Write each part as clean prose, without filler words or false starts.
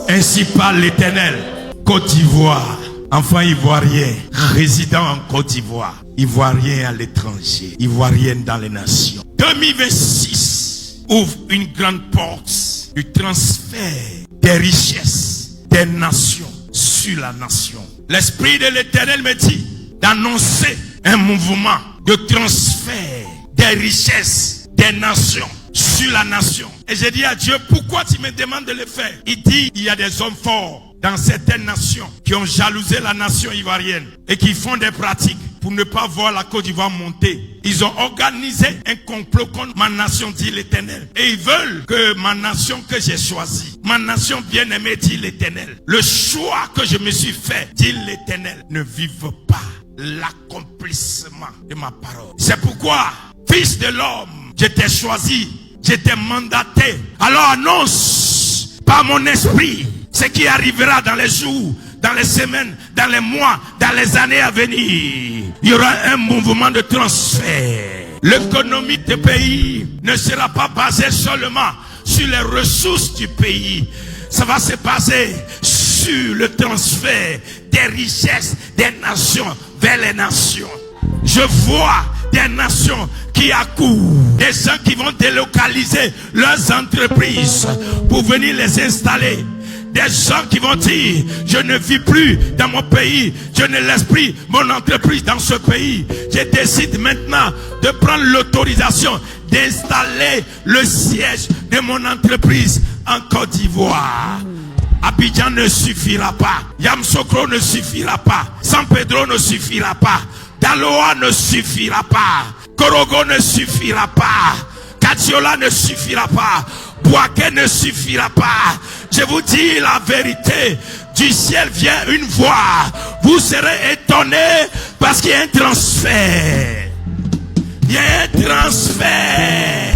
Ainsi parle l'Éternel. Côte d'Ivoire, enfant ivoirien, résident en Côte d'Ivoire, ivoirien à l'étranger, ivoirienne dans les nations. 2026 ouvre une grande porte du transfert des richesses des nations sur la nation. L'Esprit de l'Éternel me dit d'annoncer un mouvement de transfert des richesses des nations sur la nation. Et j'ai dit à Dieu, pourquoi tu me demandes de le faire? Il dit, il y a des hommes forts dans certaines nations qui ont jalousé la nation ivoirienne et qui font des pratiques pour ne pas voir la Côte d'Ivoire monter. Ils ont organisé un complot contre ma nation, dit l'Éternel. Et ils veulent que ma nation que j'ai choisie, ma nation bien-aimée, dit l'Éternel, le choix que je me suis fait, dit l'Éternel, ne vive pas l'accomplissement de ma parole. C'est pourquoi, fils de l'homme, je t'ai choisi, je t'ai mandaté. Alors annonce par mon esprit ce qui arrivera dans les jours, dans les semaines, dans les mois, dans les années à venir. Il y aura un mouvement de transfert. L'économie du pays ne sera pas basée seulement sur les ressources du pays. Ça va se baser sur le transfert des richesses des nations vers les nations. Je vois des nations qui accourent, des gens qui vont délocaliser leurs entreprises pour venir les installer. Des gens qui vont dire, je ne vis plus dans mon pays, je ne laisse plus mon entreprise dans ce pays. Je décide maintenant de prendre l'autorisation d'installer le siège de mon entreprise en Côte d'Ivoire. Abidjan ne suffira pas, Yamoussoukro ne suffira pas, San Pedro ne suffira pas, Daloa ne suffira pas, Korogo ne suffira pas, Kadiola ne suffira pas, Bouaké ne suffira pas. Je vous dis la vérité, du ciel vient une voix. Vous serez étonnés parce qu'il y a un transfert. Il y a un transfert.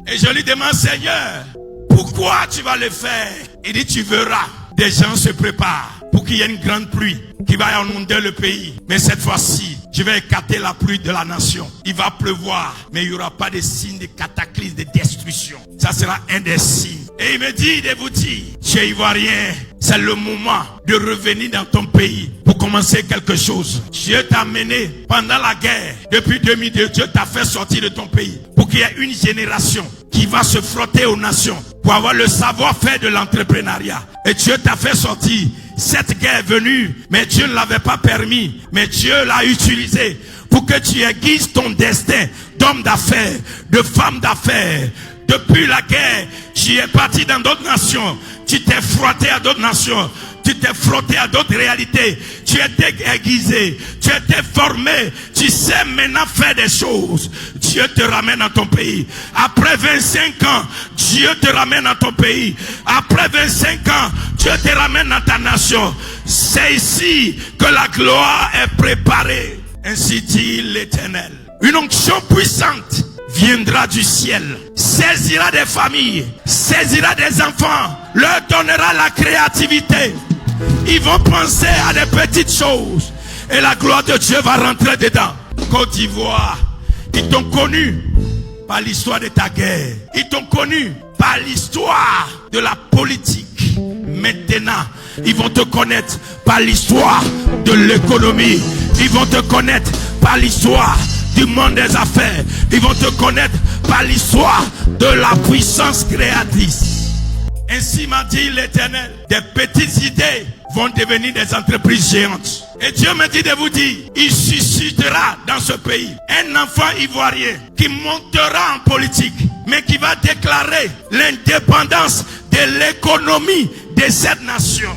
Et je lui demande, Seigneur, pourquoi tu vas le faire? Il dit, tu verras. Des gens se préparent pour qu'il y ait une grande pluie qui va inonder le pays. Mais cette fois-ci, je vais écarter la pluie de la nation. Il va pleuvoir, mais il n'y aura pas de signe de cataclysme, de destruction. Ça sera un des signes. Et il me dit de vous dire, tu es ivoirien, c'est le moment de revenir dans ton pays pour commencer quelque chose. Dieu t'a mené pendant la guerre. Depuis 2002, Dieu t'a fait sortir de ton pays pour qu'il y ait une génération qui va se frotter aux nations pour avoir le savoir-faire de l'entrepreneuriat. Et Dieu t'a fait sortir. Cette guerre est venue, mais Dieu ne l'avait pas permis. Mais Dieu l'a utilisé pour que tu aiguises ton destin d'homme d'affaires, de femme d'affaires. Depuis la guerre, tu es parti dans d'autres nations. Tu t'es frotté à d'autres nations. Tu t'es frotté à d'autres réalités. Tu étais aiguisé. Tu étais formé. Tu sais maintenant faire des choses. Dieu te ramène dans ton pays. Après 25 ans, Dieu te ramène dans ton pays. Après 25 ans, Dieu te ramène dans ta nation. C'est ici que la gloire est préparée. Ainsi dit l'Éternel. Une onction puissante viendra du ciel, saisira des familles, saisira des enfants, leur donnera la créativité. Ils vont penser à des petites choses et la gloire de Dieu va rentrer dedans. Côte d'Ivoire, ils t'ont connu par l'histoire de ta guerre. Ils t'ont connu par l'histoire de la politique. Maintenant, ils vont te connaître par l'histoire de l'économie. Ils vont te connaître par l'histoire du monde des affaires. Ils vont te connaître par l'histoire de la puissance créatrice. Ainsi m'a dit l'Éternel, des petites idées vont devenir des entreprises géantes. Et Dieu me dit de vous dire, il suscitera dans ce pays un enfant ivoirien qui montera en politique, mais qui va déclarer l'indépendance de l'économie de cette nation.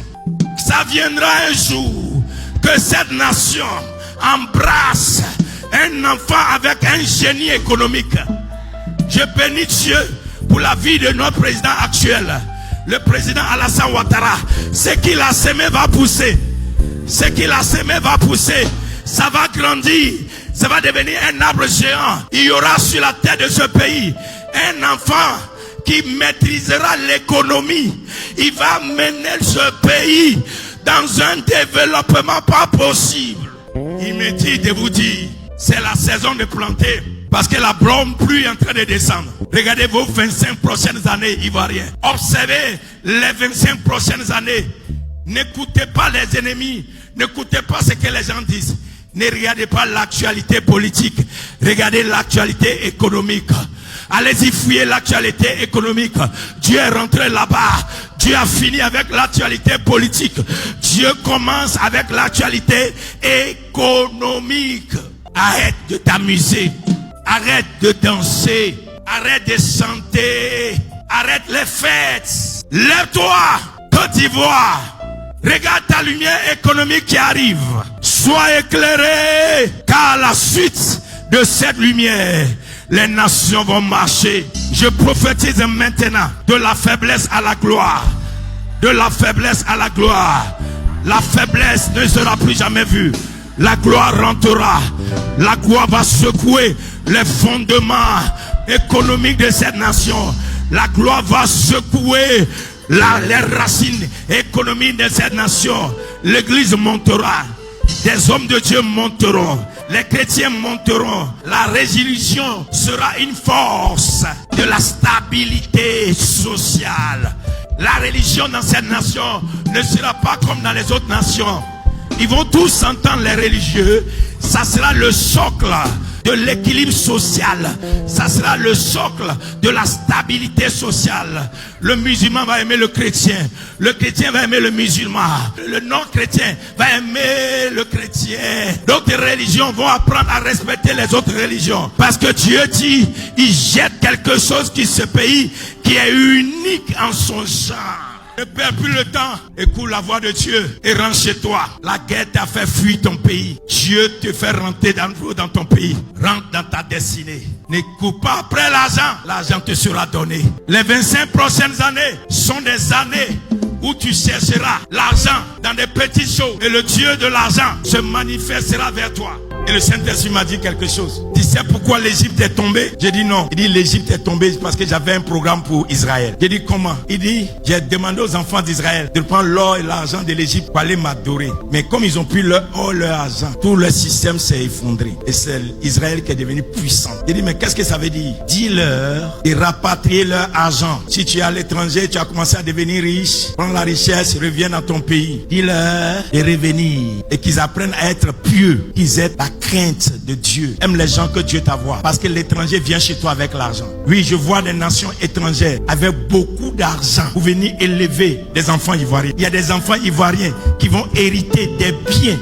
Ça viendra un jour que cette nation embrasse un enfant avec un génie économique. Je bénis Dieu pour la vie de notre président actuel, le président Alassane Ouattara. Ce qu'il a semé va pousser. Ce qu'il a semé va pousser. Ça va grandir. Ça va devenir un arbre géant. Il y aura sur la tête de ce pays un enfant qui maîtrisera l'économie. Il va mener ce pays dans un développement pas possible. Il me dit de vous dire, c'est la saison de planter. Parce que la bonne pluie est en train de descendre. Regardez vos 25 prochaines années, Ivoiriens. Observez les 25 prochaines années. N'écoutez pas les ennemis. N'écoutez pas ce que les gens disent. Ne regardez pas l'actualité politique. Regardez l'actualité économique. Allez-y, fouillez l'actualité économique. Dieu est rentré là-bas. Dieu a fini avec l'actualité politique. Dieu commence avec l'actualité économique. Arrête de t'amuser. Arrête de danser. Arrête de chanter. Arrête les fêtes. Lève-toi, Côte d'Ivoire. Regarde ta lumière économique qui arrive. Sois éclairé, car à la suite de cette lumière, les nations vont marcher. Je prophétise maintenant de la faiblesse à la gloire. De la faiblesse à la gloire. La faiblesse ne sera plus jamais vue. La gloire rentrera. La gloire va secouer les fondements économiques de cette nation. La gloire va secouer les racines économiques de cette nation. L'église montera. Des hommes de Dieu monteront. Les chrétiens monteront. La résolution sera une force de la stabilité sociale. La religion dans cette nation ne sera pas comme dans les autres nations. Ils vont tous s'entendre, les religieux. Ça sera le socle de l'équilibre social. Ça sera le socle de la stabilité sociale. Le musulman va aimer le chrétien. Le chrétien va aimer le musulman. Le non-chrétien va aimer le chrétien. D'autres religions vont apprendre à respecter les autres religions. Parce que Dieu dit, il jette quelque chose qui ce pays qui est unique en son genre. Ne perds plus le temps. Écoute la voix de Dieu et rentre chez toi. La guerre t'a fait fuir ton pays. Dieu te fait rentrer dans ton pays. Rentre dans ta destinée. N'écoute pas après l'argent. L'argent te sera donné. Les 25 prochaines années sont des années où tu chercheras l'argent dans des petites choses. Et le Dieu de l'argent se manifestera vers toi. Et le Saint-Esprit m'a dit quelque chose. Tu sais pourquoi l'Égypte est tombée? J'ai dit non. Il dit l'Égypte est tombée parce que j'avais un programme pour Israël. J'ai dit comment? Il dit j'ai demandé aux enfants d'Israël de prendre l'or et l'argent de l'Égypte pour aller m'adorer. Mais comme ils ont pris leur or, leur argent, tout leur système s'est effondré. Et c'est Israël qui est devenu puissant. J'ai dit mais qu'est-ce que ça veut dire? Dis-leur de rapatrier leur argent. Si tu es à l'étranger, tu as commencé à devenir riche. Prends la richesse, reviens dans ton pays. Dis-leur de revenir et qu'ils apprennent à être pieux, qu'ils aient la crainte de Dieu. Aime les gens que Dieu t'envoie. Parce que l'étranger vient chez toi avec l'argent. Oui, je vois des nations étrangères avec beaucoup d'argent pour venir élever des enfants ivoiriens. Il y a des enfants ivoiriens qui vont hériter des biens.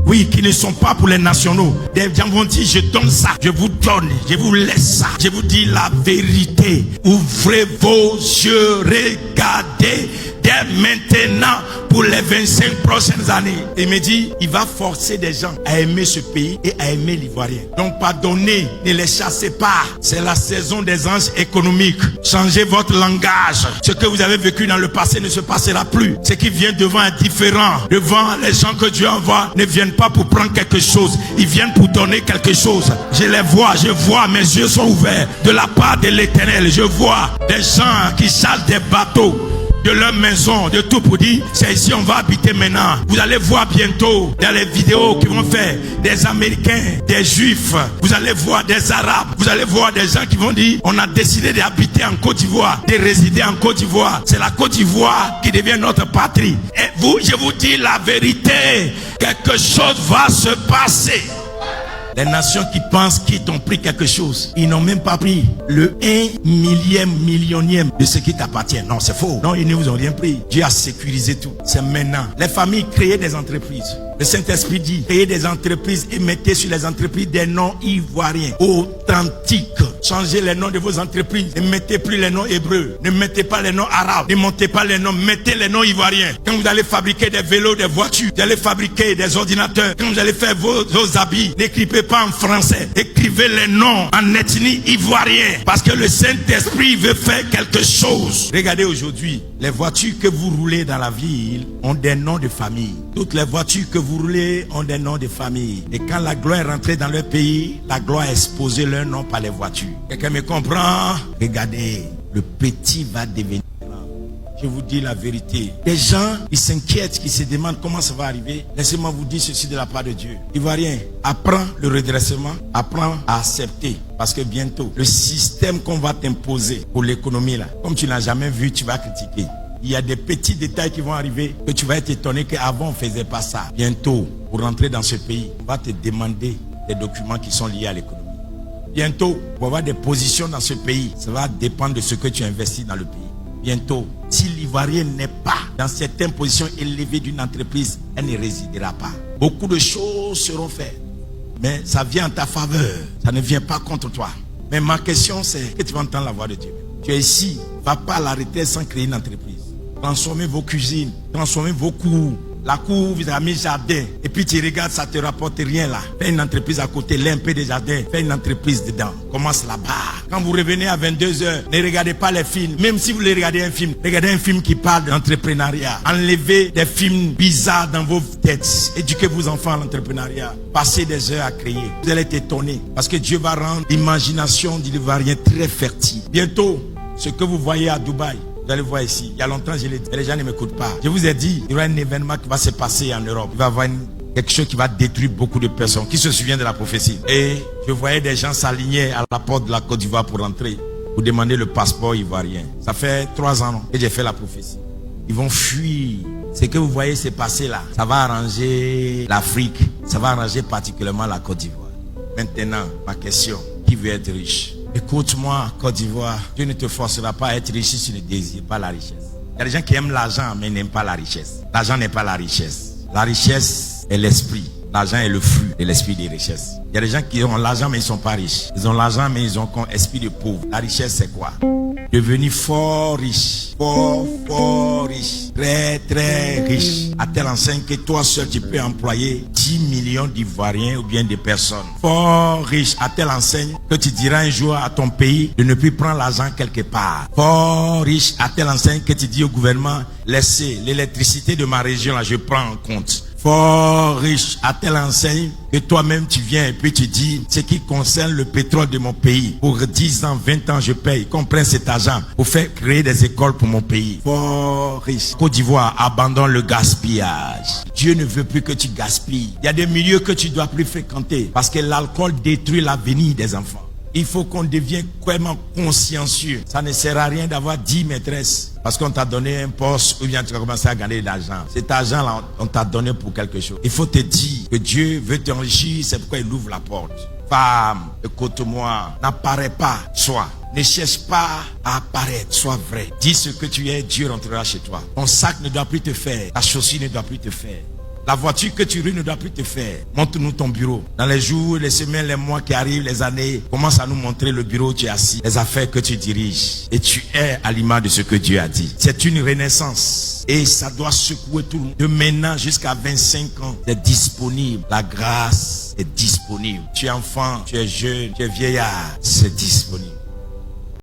Oui, qui ne sont pas pour les nationaux. Des gens vont dire, je donne ça, je vous donne, je vous laisse ça. Je vous dis la vérité. Ouvrez vos yeux, regardez dès maintenant pour les 25 prochaines années. Il me dit, il va forcer des gens à aimer ce pays et à aimer l'Ivoirien. Donc pardonnez, ne les chassez pas. C'est la saison des anges économiques. Changez votre langage. Ce que vous avez vécu dans le passé ne se passera plus. Ce qui vient devant est différent. Devant, les gens que Dieu envoie ne viennent pas pour prendre quelque chose. Ils viennent pour donner quelque chose. Je les vois, mes yeux sont ouverts. De la part de l'Éternel, je vois des gens qui chassent des bateaux de leur maison, de tout pour dire, c'est ici on va habiter maintenant. Vous allez voir bientôt dans les vidéos qui vont faire des Américains, des Juifs, vous allez voir des Arabes, vous allez voir des gens qui vont dire, on a décidé d'habiter en Côte d'Ivoire, de résider en Côte d'Ivoire. C'est la Côte d'Ivoire qui devient notre patrie. Et vous, je vous dis la vérité, quelque chose va se passer. Les nations qui pensent qu'ils t'ont pris quelque chose, ils n'ont même pas pris le 1/1000 de ce qui t'appartient. Non, c'est faux. Non, ils ne vous ont rien pris. Dieu a sécurisé tout. C'est maintenant. Les familles, créent des entreprises. Le Saint-Esprit dit, créez des entreprises et mettez sur les entreprises des noms ivoiriens, authentiques. Changez les noms de vos entreprises. Ne mettez plus les noms hébreux. Ne mettez pas les noms arabes. Ne montez pas les noms. Mettez les noms ivoiriens. Quand vous allez fabriquer des vélos, des voitures, vous allez fabriquer des ordinateurs. Quand vous allez faire vos habits, n'écrivez pas en français. Écrivez les noms en ethnie ivoirienne. Parce que le Saint-Esprit veut faire quelque chose. Regardez aujourd'hui, les voitures que vous roulez dans la ville ont des noms de famille. Toutes les voitures que vous roulez ont des noms de famille. Et quand la gloire est rentrée dans leur pays, la gloire a exposé leur nom par les voitures. Quelqu'un me comprend? Regardez, le petit va devenir grand. je vous dis la vérité. Les gens, ils s'inquiètent, qui se demandent comment ça va arriver. Laissez-moi vous dire ceci de la part de Dieu. Ivoirien, apprends le redressement, apprends à accepter. Parce que bientôt, le système qu'on va t'imposer pour l'économie là, comme tu n'as jamais vu, tu vas critiquer. Il y a des petits détails qui vont arriver que tu vas être étonné qu'avant on ne faisait pas ça. Bientôt, pour rentrer dans ce pays, on va te demander des documents qui sont liés à l'économie. Bientôt, pour avoir des positions dans ce pays, ça va dépendre de ce que tu investis dans le pays. Bientôt, si l'Ivoirien n'est pas dans certaines positions élevées d'une entreprise, elle ne résidera pas. Beaucoup de choses seront faites. Mais ça vient en ta faveur. Ça ne vient pas contre toi. Mais ma question c'est que tu vas entendre la voix de Dieu. Tu es ici, va pas à la retraite sans créer une entreprise. Transformez vos cuisines, transformez vos cours. La cour, vous avez mis jardin. Et puis tu regardes, ça ne te rapporte rien là. Fais une entreprise à côté, là un peu de jardin. Fais une entreprise dedans. Commence là-bas. Quand vous revenez à 22h, ne regardez pas les films. Même si vous voulez regarder un film, regardez un film qui parle d'entrepreneuriat. Enlevez des films bizarres dans vos têtes. Éduquez vos enfants à l'entrepreneuriat. Passez des heures à créer. Vous allez être étonnés. Parce que Dieu va rendre l'imagination de l'Ivoirien très fertile. Bientôt, ce que vous voyez à Dubaï, vous allez voir ici, il y a longtemps, je l'ai dit, les gens ne m'écoutent pas. Je vous ai dit, il y aura un événement qui va se passer en Europe. Il va y avoir quelque chose qui va détruire beaucoup de personnes. Qui se souvient de la prophétie? Et je voyais des gens s'aligner à la porte de la Côte d'Ivoire pour rentrer, pour demander le passeport ivoirien. Ça fait 3 ans que j'ai fait la prophétie. Ils vont fuir. Ce que vous voyez se passer là, ça va arranger l'Afrique. Ça va arranger particulièrement la Côte d'Ivoire. Maintenant, ma question, qui veut être riche? Écoute-moi, Côte d'Ivoire, Dieu ne te forcera pas à être riche si tu ne désires pas la richesse. Il y a des gens qui aiment l'argent mais n'aiment pas la richesse. L'argent n'est pas la richesse. La richesse est l'esprit. L'argent est le fruit de l'esprit des richesses. Il y a des gens qui ont l'argent mais ils ne sont pas riches. Ils ont l'argent mais ils ont un esprit de pauvre. La richesse c'est quoi? Devenir fort riche. Fort riche. Très riche. À telle enseigne que toi seul tu peux employer 10 millions d'Ivoiriens ou bien de personnes. Fort riche. À telle enseigne que tu diras un jour à ton pays de ne plus prendre l'argent quelque part. Fort riche. À telle enseigne que tu dis au gouvernement, laissez l'électricité de ma région là, je prends en compte. Fort riche, à telle enseigne que toi-même tu viens et puis tu dis ce qui concerne le pétrole de mon pays. Pour 10 ans, 20 ans, je paye. Qu'on prenne cet argent pour faire créer des écoles pour mon pays. Fort riche. Côte d'Ivoire, abandonne le gaspillage. Dieu ne veut plus que tu gaspilles. Il y a des milieux que tu dois plus fréquenter parce que l'alcool détruit l'avenir des enfants. Il faut qu'on devienne vraiment consciencieux. Ça ne sert à rien d'avoir 10 maîtresses parce qu'on t'a donné un poste ou bien tu as commencé à gagner de l'argent. Cet argent-là, on t'a donné pour quelque chose. Il faut te dire que Dieu veut t'enrichir, c'est pourquoi il ouvre la porte. Femme, écoute-moi, n'apparaît pas, sois. Ne cherche pas à apparaître, sois vrai. Dis ce que tu es, Dieu rentrera chez toi. Ton sac ne doit plus te faire, ta chaussure ne doit plus te faire. La voiture que tu roules ne doit plus te faire. Montre-nous ton bureau. Dans les jours, les semaines, les mois qui arrivent, les années, commence à nous montrer le bureau où tu es assis, les affaires que tu diriges. Et tu es à l'image de ce que Dieu a dit. C'est une renaissance. Et ça doit secouer tout le monde. De maintenant jusqu'à 25 ans, c'est disponible. La grâce est disponible. Tu es enfant, tu es jeune, tu es vieillard, c'est disponible.